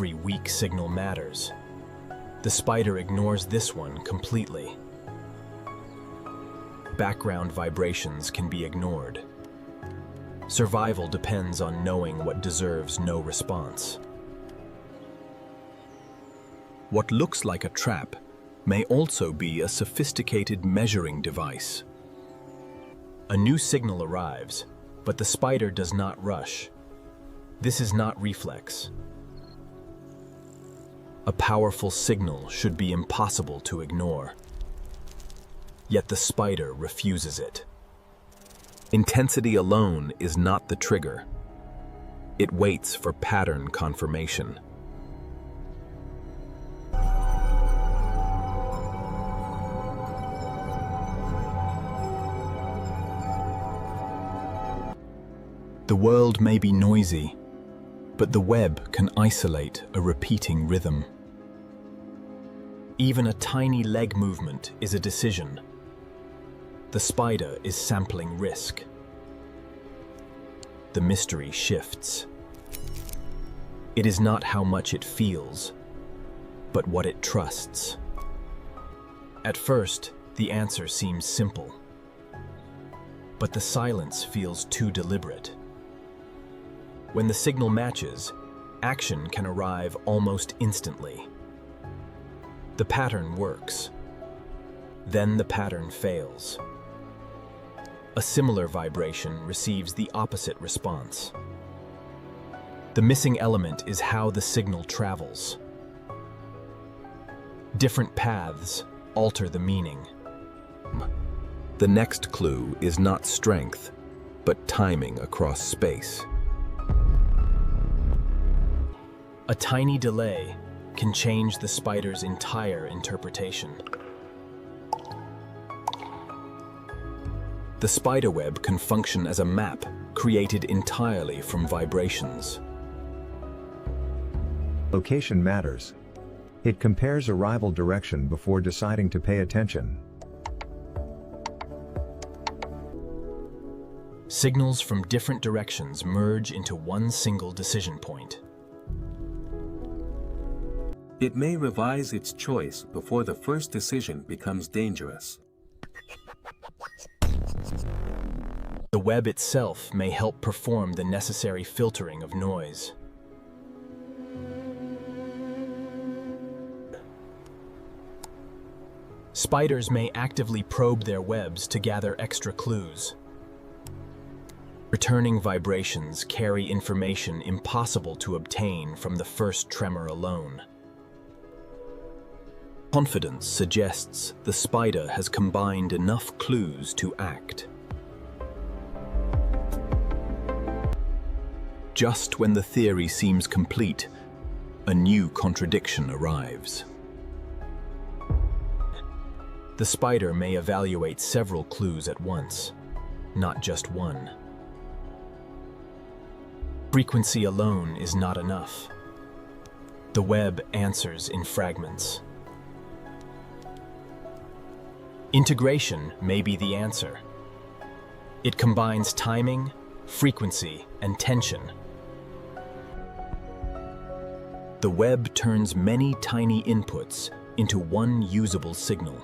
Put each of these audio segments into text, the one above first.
every weak signal matters. The spider ignores this one completely. Background vibrations can be ignored. Survival depends on knowing what deserves no response. What looks like a trap may also be a sophisticated measuring device. A new signal arrives, but the spider does not rush. This is not reflex. A powerful signal should be impossible to ignore. Yet the spider refuses it. Intensity alone is not the trigger. It waits for pattern confirmation. The world may be noisy, but the web can isolate a repeating rhythm. Even a tiny leg movement is a decision. The spider is sampling risk. The mystery shifts. It is not how much it feels, but what it trusts. At first, the answer seems simple, but the silence feels too deliberate. When the signal matches, action can arrive almost instantly. The pattern works. Then the pattern fails. A similar vibration receives the opposite response. The missing element is how the signal travels. Different paths alter the meaning. The next clue is not strength, but timing across space. A tiny delay can change the spider's entire interpretation. The spiderweb can function as a map created entirely from vibrations. Location matters. It compares arrival direction before deciding to pay attention. Signals from different directions merge into one single decision point. It may revise its choice before the first decision becomes dangerous. The web itself may help perform the necessary filtering of noise. Spiders may actively probe their webs to gather extra clues. Returning vibrations carry information impossible to obtain from the first tremor alone. Confidence suggests the spider has combined enough clues to act. Just when the theory seems complete, a new contradiction arrives. The spider may evaluate several clues at once, not just one. Frequency alone is not enough. The web answers in fragments. Integration may be the answer. It combines timing, frequency, and tension. The web turns many tiny inputs into one usable signal.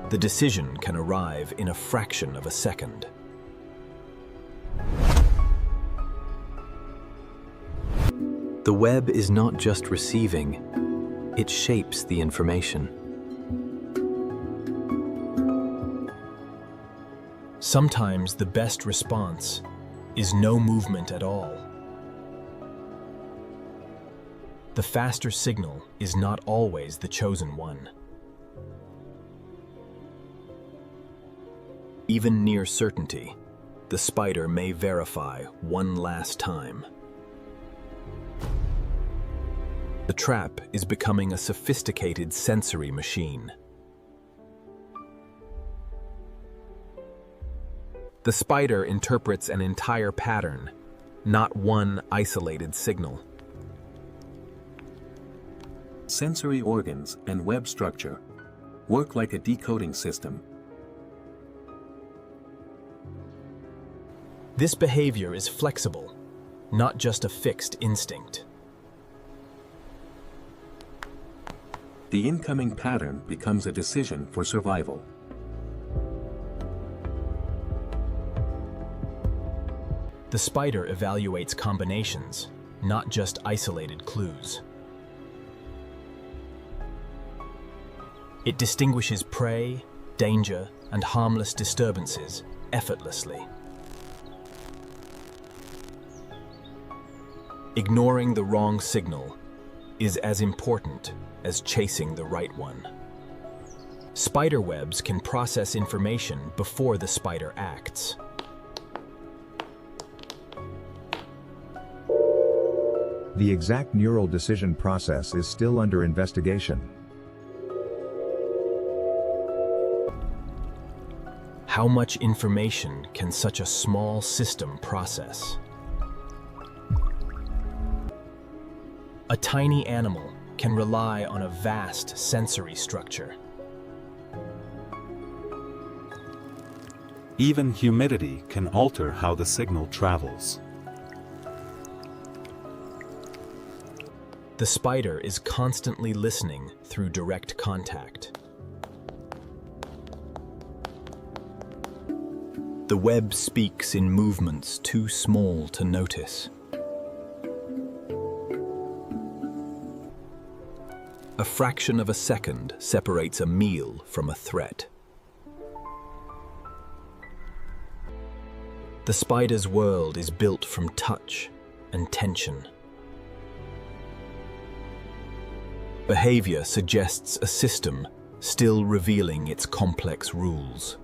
The decision can arrive in a fraction of a second. The web is not just receiving, it shapes the information. Sometimes the best response is no movement at all. The faster signal is not always the chosen one. Even near certainty, the spider may verify one last time. The trap is becoming a sophisticated sensory machine. The spider interprets an entire pattern, not one isolated signal. Sensory organs and web structure work like a decoding system. This behavior is flexible, not just a fixed instinct. The incoming pattern becomes a decision for survival. The spider evaluates combinations, not just isolated clues. It distinguishes prey, danger, and harmless disturbances effortlessly. Ignoring the wrong signal is as important as chasing the right one. Spider webs can process information before the spider acts. The exact neural decision process is still under investigation. How much information can such a small system process? A tiny animal can rely on a vast sensory structure. Even humidity can alter how the signal travels. The spider is constantly listening through direct contact. The web speaks in movements too small to notice. A fraction of a second separates a meal from a threat. The spider's world is built from touch and tension. Behavior suggests a system still revealing its complex rules.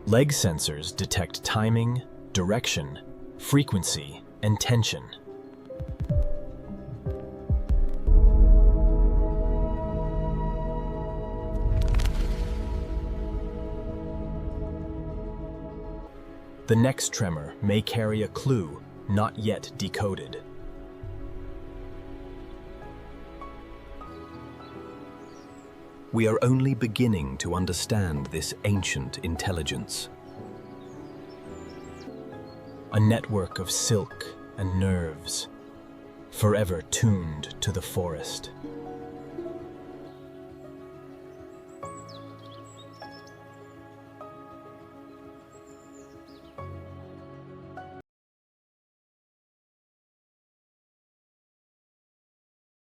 Leg sensors detect timing, direction, frequency, and tension. The next tremor may carry a clue not yet decoded. We are only beginning to understand this ancient intelligence. A network of silk and nerves, forever tuned to the forest.